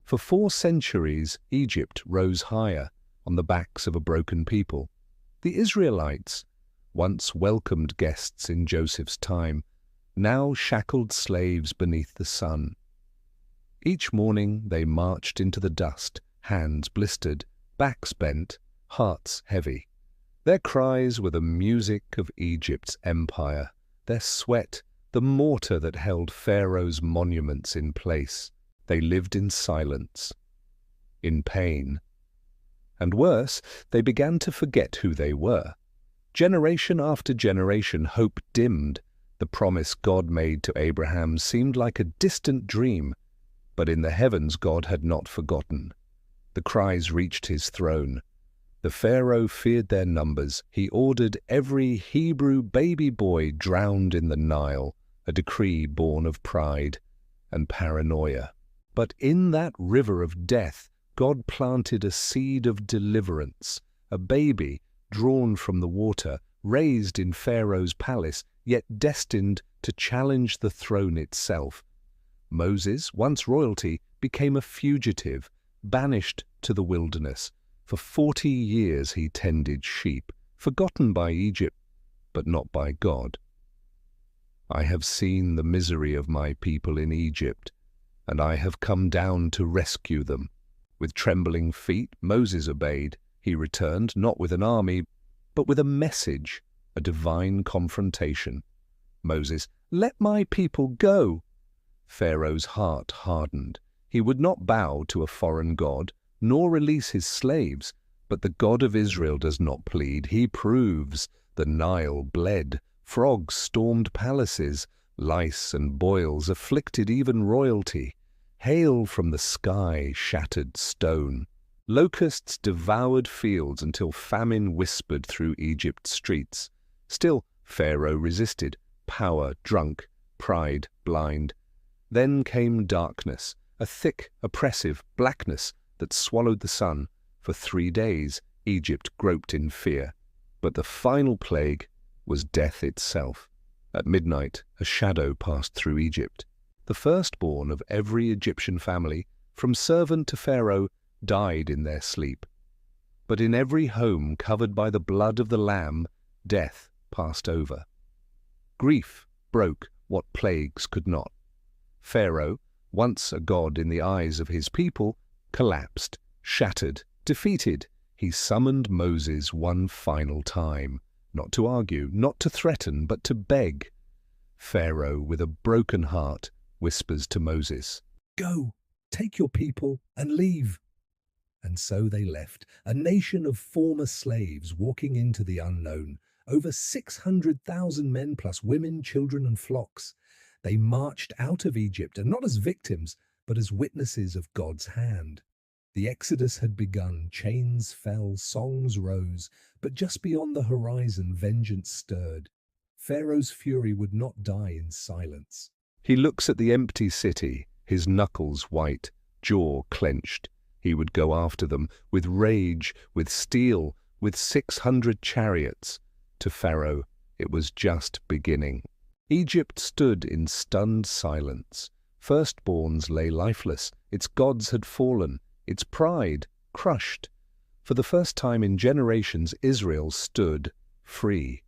For 4 centuries, Egypt rose higher on the backs of a broken people. The Israelites, once welcomed guests in Joseph's time, now shackled slaves beneath the sun. Each morning they marched into the dust, hands blistered, backs bent, hearts heavy. Their cries were the music of Egypt's empire, their sweat the mortar that held Pharaoh's monuments in place. They lived in silence, in pain. And worse, they began to forget who they were. Generation after generation, hope dimmed. The promise God made to Abraham seemed like a distant dream, but in the heavens God had not forgotten. The cries reached his throne. The Pharaoh feared their numbers. He ordered every Hebrew baby boy drowned in the Nile, a decree born of pride and paranoia. But in that river of death, God planted a seed of deliverance, a baby drawn from the water, raised in Pharaoh's palace, yet destined to challenge the throne itself. Moses, once royalty, became a fugitive, banished to the wilderness. For 40 years he tended sheep, forgotten by Egypt, but not by God. I have seen the misery of my people in Egypt, and I have come down to rescue them. With trembling feet, Moses obeyed. He returned not with an army, but with a message, a divine confrontation. Moses, "Let my people go." Pharaoh's heart hardened. He would not bow to a foreign god, nor release his slaves. But the God of Israel does not plead. He proves. The Nile bled. Frogs stormed palaces. Lice and boils afflicted even royalty. Hail from the sky shattered stone. Locusts devoured fields until famine whispered through Egypt's streets. Still, Pharaoh resisted, power drunk, pride blind. Then came darkness, a thick, oppressive blackness that swallowed the sun. For 3 days, Egypt groped in fear. But the final plague was death itself. At midnight, a shadow passed through Egypt. The firstborn of every Egyptian family, from servant to Pharaoh, died in their sleep. But in every home covered by the blood of the Lamb, death passed over. Grief broke what plagues could not. Pharaoh, once a god in the eyes of his people, collapsed, shattered, defeated. He summoned Moses one final time, not to argue, not to threaten, but to beg. Pharaoh, with a broken heart, whispers to Moses, "Go, take your people and leave." And so they left, a nation of former slaves walking into the unknown, over 600,000 men plus women, children and flocks. They marched out of Egypt, and not as victims, but as witnesses of God's hand. The exodus had begun, chains fell, songs rose, but just beyond the horizon vengeance stirred. Pharaoh's fury would not die in silence. He looks at the empty city, his knuckles white, jaw clenched. He would go after them, with rage, with steel, with 600 chariots. To Pharaoh, it was just beginning. Egypt stood in stunned silence. Firstborns lay lifeless, its gods had fallen, its pride crushed. For the first time in generations, Israel stood free.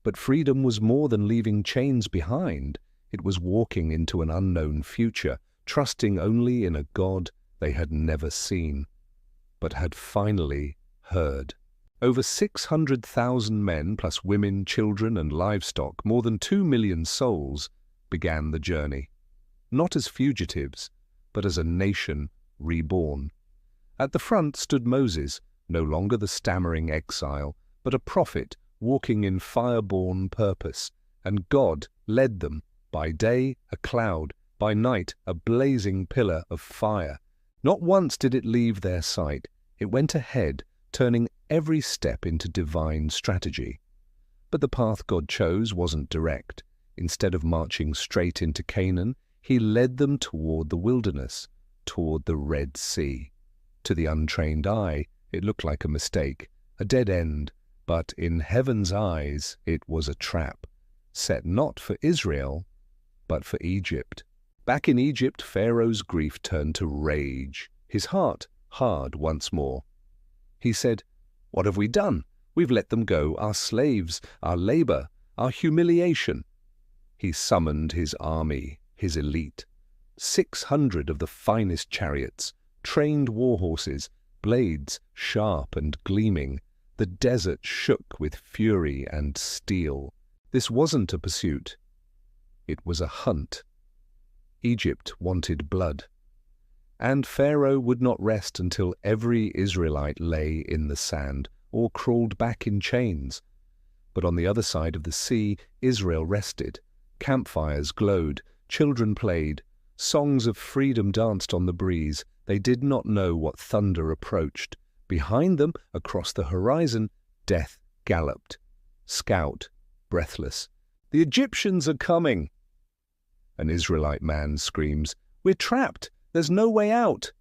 But freedom was more than leaving chains behind. It was walking into an unknown future, trusting only in a God they had never seen, but had finally heard. Over 600,000 men, plus women, children and livestock, more than 2 million souls, began the journey. Not as fugitives, but as a nation reborn. At the front stood Moses, no longer the stammering exile, but a prophet walking in fire-born purpose, and God led them, by day a cloud, by night a blazing pillar of fire. Not once did it leave their sight. It went ahead, turning every step into divine strategy. But the path God chose wasn't direct. Instead of marching straight into Canaan, he led them toward the wilderness, toward the Red Sea. To the untrained eye, it looked like a mistake, a dead end, but in heaven's eyes it was a trap, set not for Israel, but for Egypt. Back in Egypt, Pharaoh's grief turned to rage, his heart hard once more. He said, "What have we done? We've let them go, our slaves, our labor, our humiliation." He summoned his army, his elite. 600 of the finest chariots, trained war horses, blades sharp and gleaming. The desert shook with fury and steel. This wasn't a pursuit. It was a hunt. Egypt wanted blood. And Pharaoh would not rest until every Israelite lay in the sand or crawled back in chains. But on the other side of the sea, Israel rested. Campfires glowed, children played, songs of freedom danced on the breeze. They did not know what thunder approached. Behind them, across the horizon, death galloped. Scout, breathless. "The Egyptians are coming!" An Israelite man screams, "We're trapped! There's no way out!"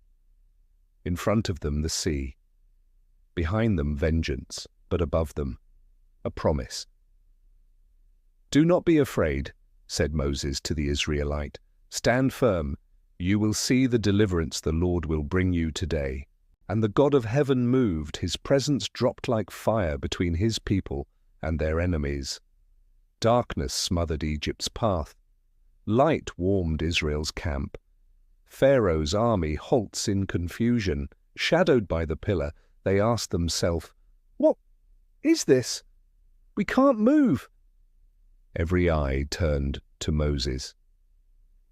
In front of them, the sea. Behind them, vengeance, but above them, a promise. "Do not be afraid," said Moses to the Israelite. "Stand firm. You will see the deliverance the Lord will bring you today." And the God of heaven moved. His presence dropped like fire between his people and their enemies. Darkness smothered Egypt's path. Light warmed Israel's camp. Pharaoh's army halts in confusion. Shadowed by the pillar, they ask themselves, "What is this? We can't move." Every eye turned to Moses.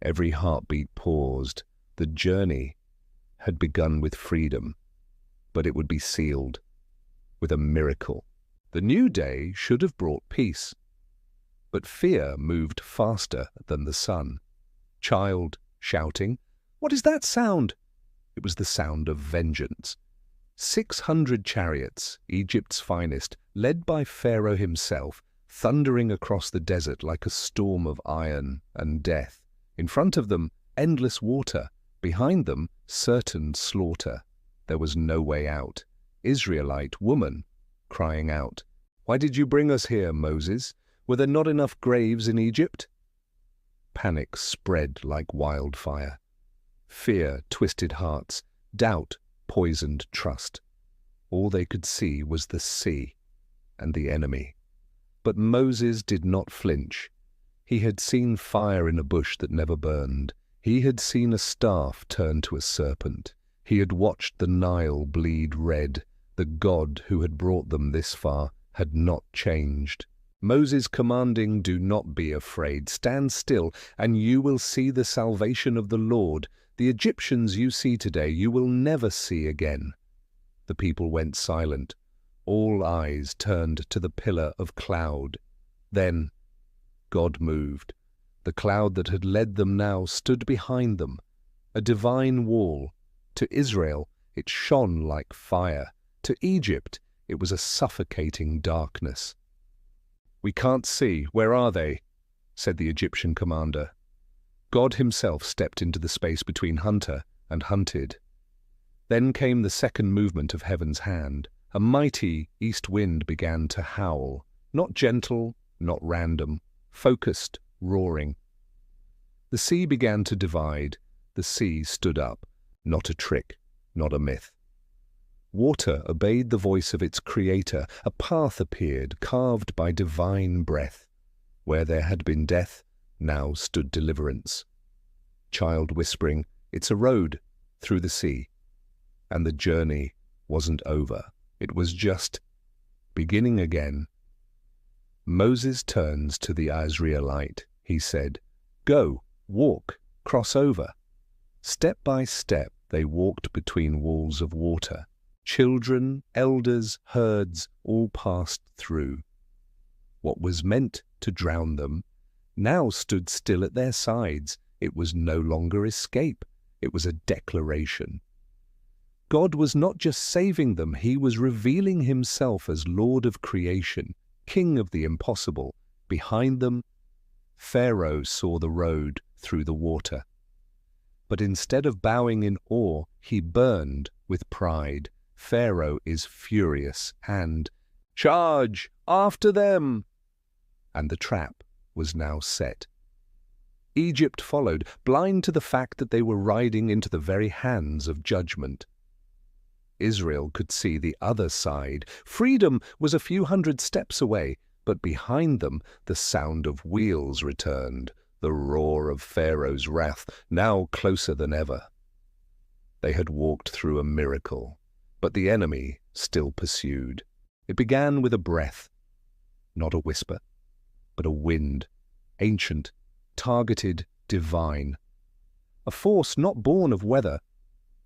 Every heartbeat paused. The journey had begun with freedom, but it would be sealed with a miracle. The new day should have brought peace, but fear moved faster than the sun. Child shouting, "What is that sound?" It was the sound of vengeance. 600 chariots, Egypt's finest, led by Pharaoh himself, thundering across the desert like a storm of iron and death. In front of them, endless water. Behind them, certain slaughter. There was no way out. Israelite woman crying out, "Why did you bring us here, Moses? Were there not enough graves in Egypt?" Panic spread like wildfire. Fear twisted hearts. Doubt poisoned trust. All they could see was the sea and the enemy. But Moses did not flinch. He had seen fire in a bush that never burned. He had seen a staff turn to a serpent. He had watched the Nile bleed red. The God who had brought them this far had not changed. Moses commanding, "Do not be afraid. Stand still, and you will see the salvation of the Lord. The Egyptians you see today, you will never see again." The people went silent. All eyes turned to the pillar of cloud. Then God moved. The cloud that had led them now stood behind them, a divine wall. To Israel, it shone like fire. To Egypt, it was a suffocating darkness. "We can't see. Where are they?" said the Egyptian commander. God himself stepped into the space between hunter and hunted. Then came the second movement of heaven's hand. A mighty east wind began to howl, not gentle, not random, focused, roaring. The sea began to divide. The sea stood up, not a trick, not a myth. Water obeyed the voice of its creator. A path appeared, carved by divine breath. Where there had been death, now stood deliverance. Child whispering, "It's a road through the sea." And the journey wasn't over. It was just beginning again. Moses turns to the Israelite. He said, "Go, walk, cross over." Step by step, they walked between walls of water. Children, elders, herds, all passed through. What was meant to drown them now stood still at their sides. It was no longer escape. It was a declaration. God was not just saving them, he was revealing himself as Lord of creation, King of the impossible. Behind them, Pharaoh saw the road through the water. But instead of bowing in awe, he burned with pride. Pharaoh is furious and, "Charge! After them!" And the trap was now set. Egypt followed, blind to the fact that they were riding into the very hands of judgment. Israel could see the other side. Freedom was a few hundred steps away, but behind them the sound of wheels returned, the roar of Pharaoh's wrath, now closer than ever. They had walked through a miracle, but the enemy still pursued. It began with a breath, not a whisper, but a wind, ancient, targeted, divine. A force not born of weather,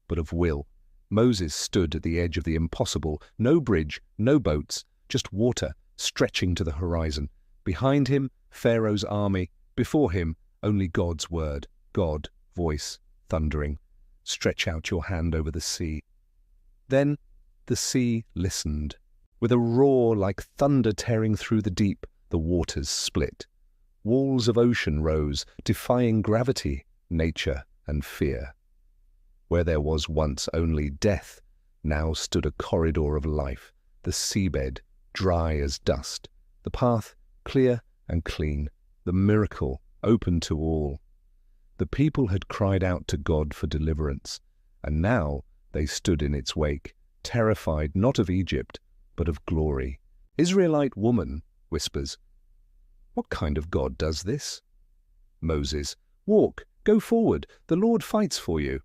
but of will. Moses stood at the edge of the impossible, no bridge, no boats, just water stretching to the horizon. Behind him, Pharaoh's army. Before him, only God's word, God, voice, thundering. Stretch out your hand over the sea. Then the sea listened. With a roar like thunder tearing through the deep, the waters split. Walls of ocean rose, defying gravity, nature, and fear. Where there was once only death, now stood a corridor of life, the seabed dry as dust, the path clear and clean, the miracle open to all. The people had cried out to God for deliverance, and now they stood in its wake, terrified not of Egypt, but of glory. Israelite woman whispers, "What kind of God does this?" Moses, "Walk, go forward, the Lord fights for you."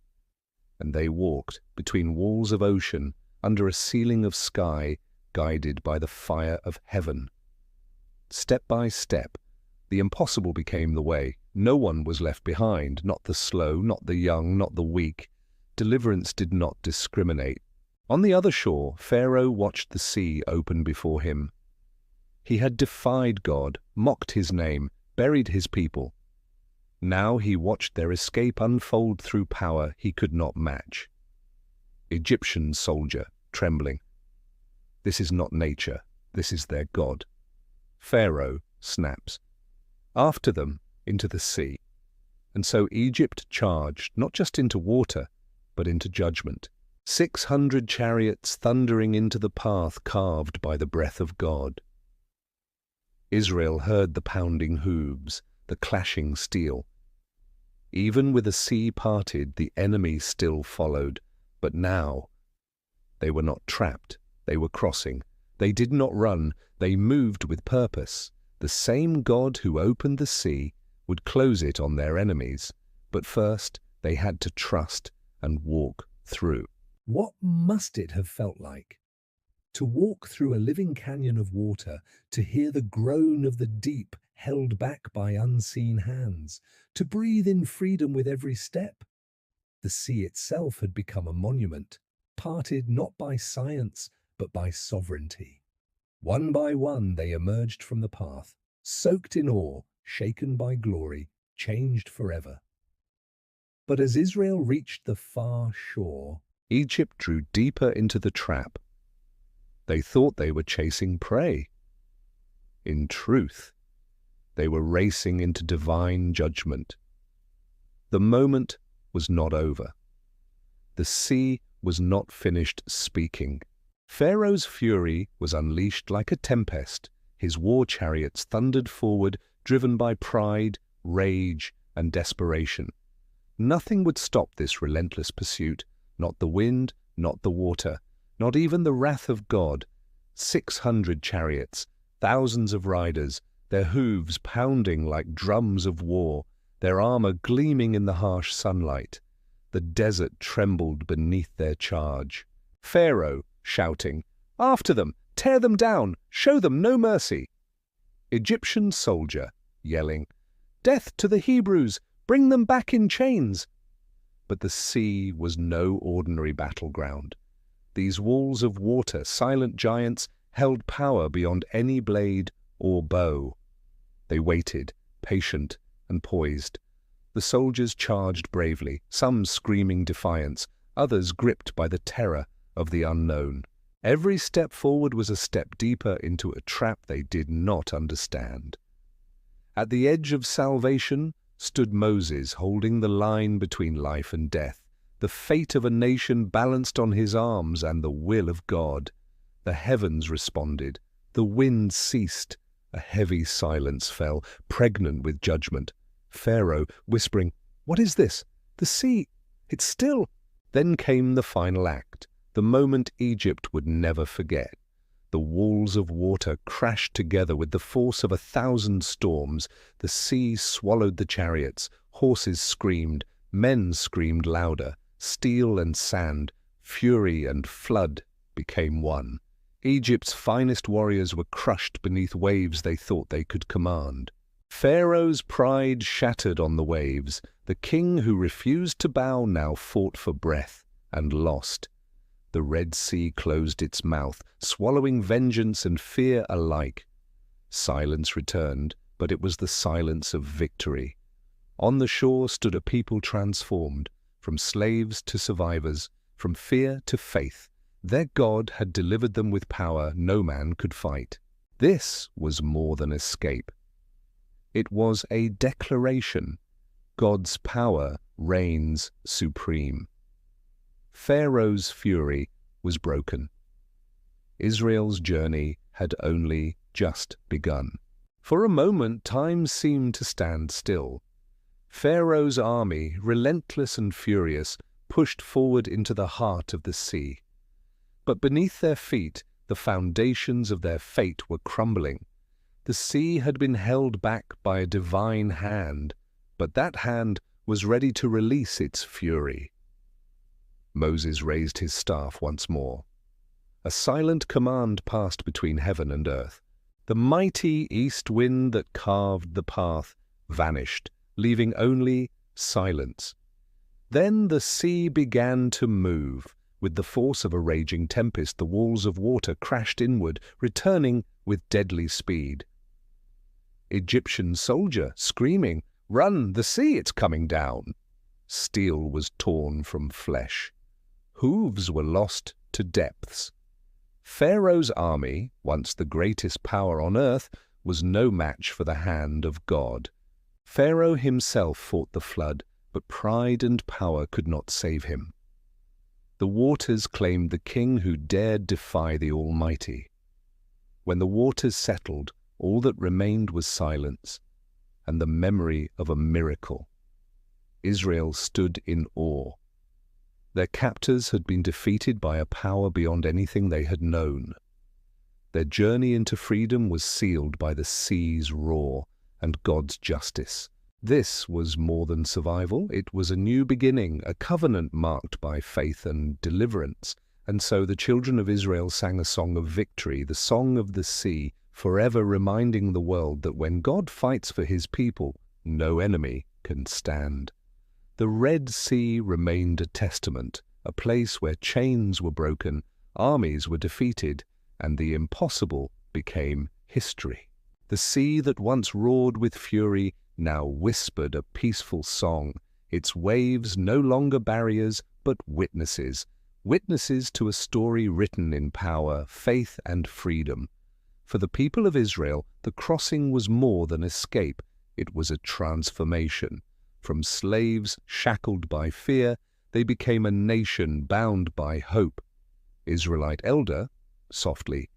And they walked between walls of ocean, under a ceiling of sky, guided by the fire of heaven. Step by step, the impossible became the way. No one was left behind, not the slow, not the young, not the weak. Deliverance did not discriminate. On the other shore, Pharaoh watched the sea open before him. He had defied God, mocked his name, buried his people. Now he watched their escape unfold through power he could not match. Egyptian soldier, trembling. This is not nature, this is their God. Pharaoh snaps. After them, into the sea. And so Egypt charged, not just into water, but into judgment. 600 chariots thundering into the path carved by the breath of God. Israel heard the pounding hooves, the clashing steel. Even with the sea parted, the enemy still followed. But now, they were not trapped, they were crossing. They did not run, they moved with purpose. The same God who opened the sea would close it on their enemies. But first, they had to trust and walk through. What must it have felt like? To walk through a living canyon of water, to hear the groan of the deep held back by unseen hands, to breathe in freedom with every step. The sea itself had become a monument, parted not by science, but by sovereignty. One by one they emerged from the path, soaked in awe, shaken by glory, changed forever. But as Israel reached the far shore, Egypt drew deeper into the trap. They thought they were chasing prey. In truth, they were racing into divine judgment. The moment was not over. The sea was not finished speaking. Pharaoh's fury was unleashed like a tempest. His war chariots thundered forward, driven by pride, rage, and desperation. Nothing would stop this relentless pursuit, not the wind, not the water, not even the wrath of God. 600 chariots, thousands of riders, their hooves pounding like drums of war, their armor gleaming in the harsh sunlight. The desert trembled beneath their charge. Pharaoh shouting, "After them! Tear them down! Show them no mercy!" Egyptian soldier yelling, "Death to the Hebrews! Bring them back in chains!" But the sea was no ordinary battleground. These walls of water, silent giants, held power beyond any blade or bow. They waited, patient and poised. The soldiers charged bravely, some screaming defiance, others gripped by the terror of the unknown. Every step forward was a step deeper into a trap they did not understand. At the edge of salvation stood Moses, holding the line between life and death, the fate of a nation balanced on his arms and the will of God. The heavens responded, the wind ceased, a heavy silence fell, pregnant with judgment. Pharaoh whispering, "What is this? The sea! It's still!" Then came the final act, the moment Egypt would never forget. The walls of water crashed together with the force of 1,000 storms. The sea swallowed the chariots, horses screamed, men screamed louder. Steel and sand, fury and flood became one. Egypt's finest warriors were crushed beneath waves they thought they could command. Pharaoh's pride shattered on the waves. The king who refused to bow now fought for breath and lost. The Red Sea closed its mouth, swallowing vengeance and fear alike. Silence returned, but it was the silence of victory. On the shore stood a people transformed, from slaves to survivors, from fear to faith. Their God had delivered them with power no man could fight. This was more than escape. It was a declaration. God's power reigns supreme. Pharaoh's fury was broken. Israel's journey had only just begun. For a moment, time seemed to stand still. Pharaoh's army, relentless and furious, pushed forward into the heart of the sea. But beneath their feet, the foundations of their fate were crumbling. The sea had been held back by a divine hand, but that hand was ready to release its fury. Moses raised his staff once more. A silent command passed between heaven and earth. The mighty east wind that carved the path vanished, leaving only silence. Then the sea began to move. With the force of a raging tempest, the walls of water crashed inward, returning with deadly speed. Egyptian soldier screaming, "Run, the sea, it's coming down!" Steel was torn from flesh. Hooves were lost to depths. Pharaoh's army, once the greatest power on earth, was no match for the hand of God. Pharaoh himself fought the flood, but pride and power could not save him. The waters claimed the king who dared defy the Almighty. When the waters settled, all that remained was silence and the memory of a miracle. Israel stood in awe. Their captors had been defeated by a power beyond anything they had known. Their journey into freedom was sealed by the sea's roar and God's justice. This was more than survival. It was a new beginning, a covenant marked by faith and deliverance. And so the children of Israel sang a song of victory, the song of the sea, forever reminding the world that when God fights for his people, no enemy can stand. The Red Sea remained a testament, a place where chains were broken, armies were defeated, and the impossible became history. The sea that once roared with fury now whispered a peaceful song, its waves no longer barriers but witnesses, witnesses to a story written in power, faith, and freedom. For the people of Israel, the crossing was more than escape, it was a transformation. From slaves shackled by fear, they became a nation bound by hope. Israelite elder, softly,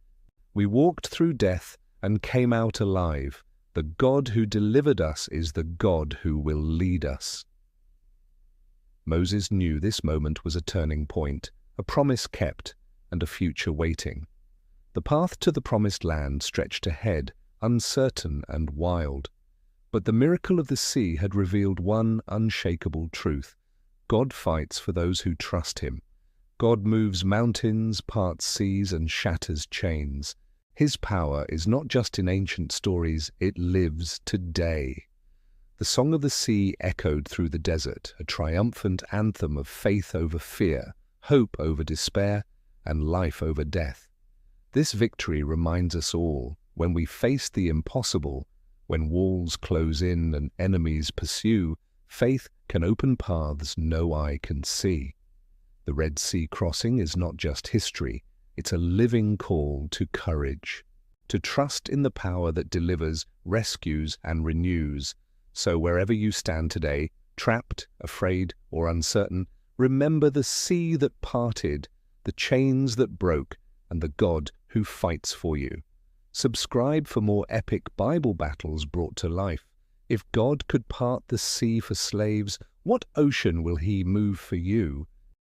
"We walked through death and came out alive. The God who delivered us is the God who will lead us." Moses knew this moment was a turning point, a promise kept, and a future waiting. The path to the promised land stretched ahead, uncertain and wild. But the miracle of the sea had revealed one unshakable truth. God fights for those who trust him. God moves mountains, parts seas, and shatters chains. His power is not just in ancient stories, it lives today. The song of the sea echoed through the desert, a triumphant anthem of faith over fear, hope over despair, and life over death. This victory reminds us all, when we face the impossible, when walls close in and enemies pursue, faith can open paths no eye can see. The Red Sea crossing is not just history, it's a living call to courage, to trust in the power that delivers, rescues, and renews. So wherever you stand today, trapped, afraid, or uncertain, remember the sea that parted, the chains that broke, and the God who fights for you. Subscribe for more epic Bible battles brought to life. If God could part the sea for slaves, what ocean will he move for you?